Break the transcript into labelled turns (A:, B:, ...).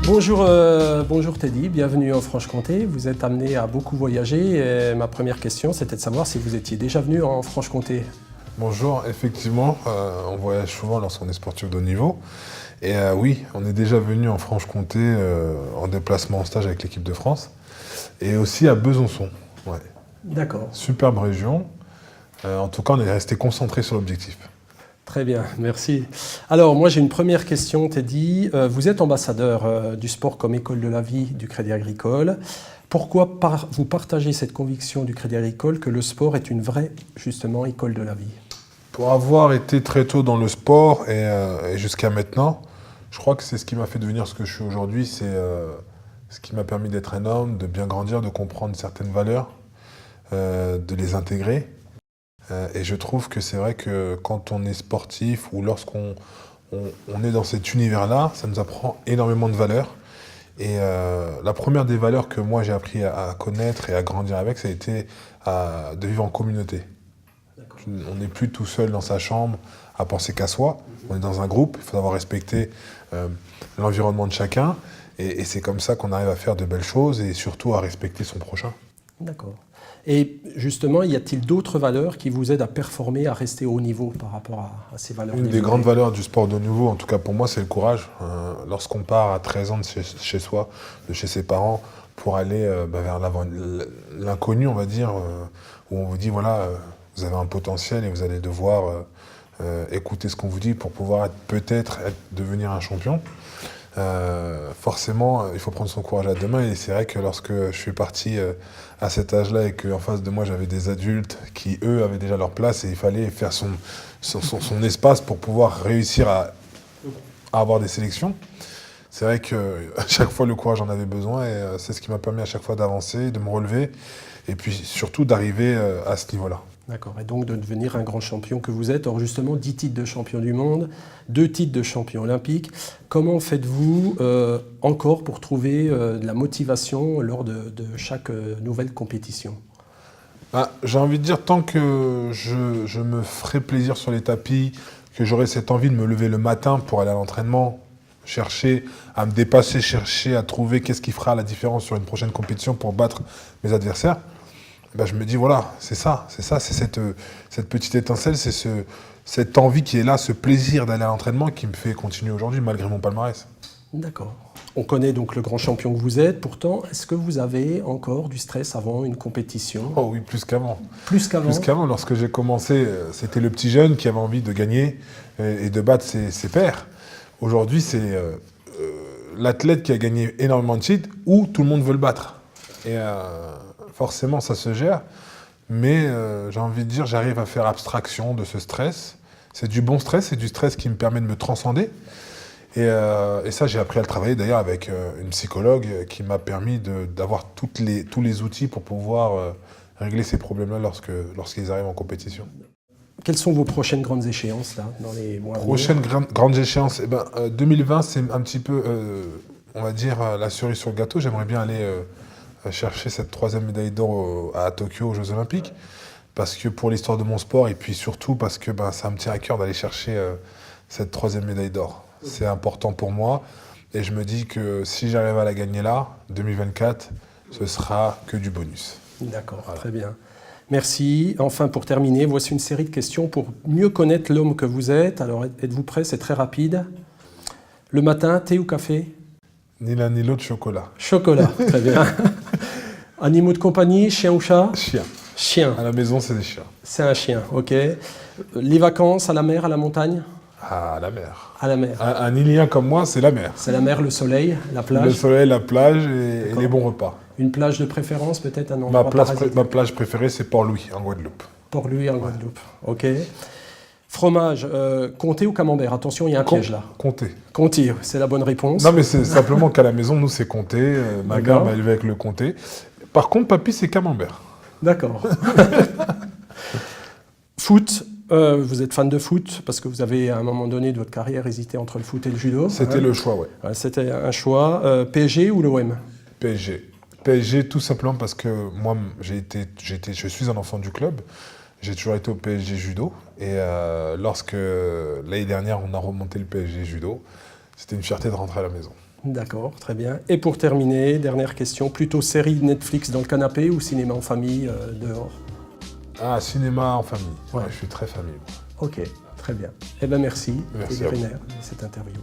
A: Bonjour Teddy, bienvenue en Franche-Comté. Vous êtes amené à beaucoup voyager et ma première question c'était de savoir si vous étiez déjà venu en Franche-Comté.
B: Bonjour, effectivement, on voyage souvent lorsqu'on est sportif de haut niveau. Et oui, on est déjà venu en Franche-Comté en déplacement en stage avec l'équipe de France. Et aussi à Besançon. Ouais.
A: D'accord.
B: Superbe région. En tout cas, on est resté concentré sur l'objectif.
A: Très bien, merci. Alors, moi j'ai une première question, Teddy. Vous êtes ambassadeur du sport comme école de la vie du Crédit Agricole. Pourquoi vous partagez cette conviction du Crédit Agricole que le sport est une vraie, justement, école de la vie?
B: Pour avoir été très tôt dans le sport et jusqu'à maintenant, je crois que c'est ce qui m'a fait devenir ce que je suis aujourd'hui. C'est ce qui m'a permis d'être un homme, de bien grandir, de comprendre certaines valeurs, de les intégrer. Et je trouve que c'est vrai que quand on est sportif ou lorsqu'on est dans cet univers-là, ça nous apprend énormément de valeurs. Et la première des valeurs que moi j'ai appris à connaître et à grandir avec, ça a été de vivre en communauté. On n'est plus tout seul dans sa chambre à penser qu'à soi. On est dans un groupe, il faut savoir respecter l'environnement de chacun. Et c'est comme ça qu'on arrive à faire de belles choses et surtout à respecter son prochain.
A: D'accord. Et justement, y a-t-il d'autres valeurs qui vous aident à performer, à rester au haut niveau par rapport à ces valeurs?
B: Une des grandes valeurs du sport de haut niveau, en tout cas pour moi, c'est le courage. Lorsqu'on part à 13 ans de chez soi, de chez ses parents, pour aller vers l'inconnu, on va dire, où on vous dit, voilà, vous avez un potentiel et vous allez devoir écouter ce qu'on vous dit pour pouvoir peut-être devenir un champion. Forcément, il faut prendre son courage à deux mains et c'est vrai que lorsque je suis parti à cet âge-là et qu'en face de moi j'avais des adultes qui eux avaient déjà leur place et il fallait faire son espace pour pouvoir réussir à avoir des sélections, c'est vrai qu'à chaque fois le courage en avait besoin et c'est ce qui m'a permis à chaque fois d'avancer, de me relever et puis surtout d'arriver à ce niveau-là.
A: D'accord, et donc de devenir un grand champion que vous êtes. Or justement, 10 titres de champion du monde, 2 titres de champion olympique. Comment faites-vous encore pour trouver de la motivation lors de chaque nouvelle compétition?
B: J'ai envie de dire, tant que je me ferai plaisir sur les tapis, que j'aurai cette envie de me lever le matin pour aller à l'entraînement, chercher à me dépasser, chercher à trouver qu'est-ce qui fera la différence sur une prochaine compétition pour battre mes adversaires, je me dis, voilà, c'est cette petite étincelle, c'est cette envie qui est là, ce plaisir d'aller à l'entraînement qui me fait continuer aujourd'hui malgré mon palmarès.
A: D'accord. On connaît donc le grand champion que vous êtes. Pourtant, est-ce que vous avez encore du stress avant une compétition?
B: Oh oui, plus qu'avant.
A: Plus qu'avant?
B: Plus qu'avant. Lorsque j'ai commencé, c'était le petit jeune qui avait envie de gagner et de battre ses pairs. Aujourd'hui, c'est l'athlète qui a gagné énormément de titres où tout le monde veut le battre. Et forcément, ça se gère. Mais j'ai envie de dire, j'arrive à faire abstraction de ce stress. C'est du bon stress, c'est du stress qui me permet de me transcender. Et ça, j'ai appris à le travailler d'ailleurs avec une psychologue qui m'a permis d'avoir tous les outils pour pouvoir régler ces problèmes-là lorsqu'ils arrivent en compétition.
A: Quelles sont vos prochaines grandes échéances là, dans les mois à venir?
B: Prochaines grandes échéances, 2020, c'est un petit peu, on va dire, la cerise sur le gâteau. J'aimerais bien aller chercher cette 3e médaille d'or à Tokyo aux Jeux Olympiques. Parce que pour l'histoire de mon sport et puis surtout parce que ça me tient à cœur d'aller chercher cette 3e médaille d'or. C'est important pour moi et je me dis que si j'arrive à la gagner là, 2024, ce sera que du bonus.
A: D'accord, voilà. Très bien. Merci. Enfin, pour terminer, voici une série de questions pour mieux connaître l'homme que vous êtes. Alors, êtes-vous prêt? C'est très rapide. Le matin, thé ou café?
B: Ni l'un ni l'autre, chocolat.
A: Chocolat, très bien. Animaux de compagnie, chien ou chat?
B: Chien.
A: Chien.
B: À la maison, c'est des chiens.
A: C'est un chien, ok. Les vacances, à la mer, à la montagne?
B: À la mer.
A: À la mer.
B: Un Ilien comme moi, c'est la mer.
A: C'est la mer, le soleil, la plage?
B: Le soleil, la plage et les bons repas.
A: Une plage de préférence, peut-être un endroit
B: Ma plage préférée, c'est Port-Louis, en Guadeloupe.
A: Port-Louis, en Guadeloupe, ok. Fromage, comté ou camembert? Attention, il y a un piège là.
B: Comté.
A: Comté, c'est la bonne réponse.
B: Non, mais c'est simplement qu'à la maison, nous, c'est comté. Ma mère m'a élevé avec le comté. Par contre, papy, c'est camembert.
A: D'accord. Foot, vous êtes fan de foot parce que vous avez à un moment donné de votre carrière hésité entre le foot et le judo.
B: C'était le choix, oui.
A: Ouais, c'était un choix. PSG ou l'OM?
B: PSG. PSG tout simplement parce que moi, je suis un enfant du club. J'ai toujours été au PSG judo. Et lorsque l'année dernière, on a remonté le PSG judo, c'était une fierté de rentrer à la maison.
A: D'accord, très bien. Et pour terminer, dernière question, plutôt série Netflix dans le canapé ou cinéma en famille dehors?
B: Ah, cinéma en famille.
A: Ouais.
B: Ouais, je suis très famille.
A: Ok, très bien. Eh bien merci,
B: Merci
A: Thierry
B: à vous.
A: Riner, de cette interview.